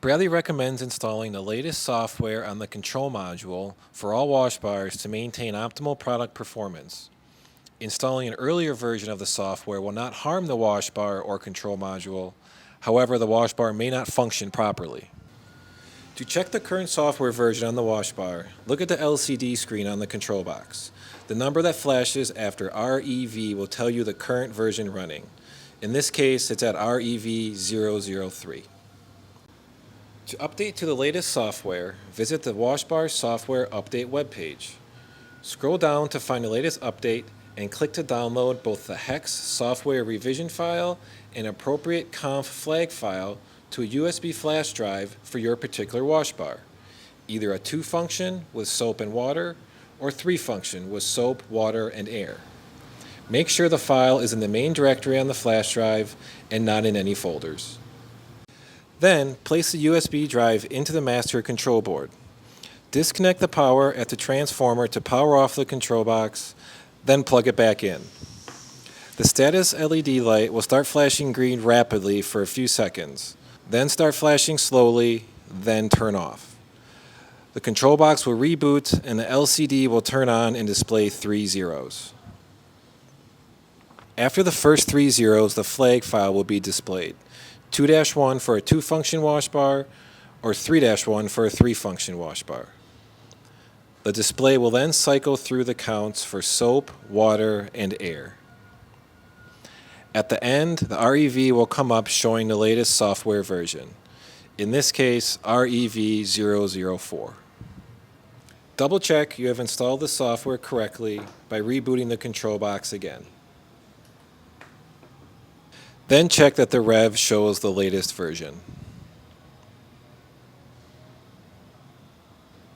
Bradley recommends installing the latest software on the control module for all wash bars to maintain optimal product performance. Installing an earlier version of the software will not harm the wash bar or control module. However, the wash bar may not function properly. To check the current software version on the wash bar, look at the LCD screen on the control box. The number that flashes after REV will tell you the current version running. In this case, it's at REV003. To update to the latest software, visit the WashBars Software Update webpage. Scroll down to find the latest update and click to download both the hex software revision file and appropriate conf flag file to a USB flash drive for your particular wash bar, either a 2-function with soap and water or 3-function with soap, water, and air. Make sure the file is in the main directory on the flash drive and not in any folders. Then, place the USB drive into the master control board. Disconnect the power at the transformer to power off the control box, then plug it back in. The status LED light will start flashing green rapidly for a few seconds, then start flashing slowly, then turn off. The control box will reboot and the LCD will turn on and display 3 zeros. After the first 3 zeros, the flag file will be displayed. 2-1 for a 2-function wash bar, or 3-1 for a 3-function wash bar. The display will then cycle through the counts for soap, water, and air. At the end, the REV will come up showing the latest software version. In this case, REV004. Double check you have installed the software correctly by rebooting the control box again. Then check that the rev shows the latest version.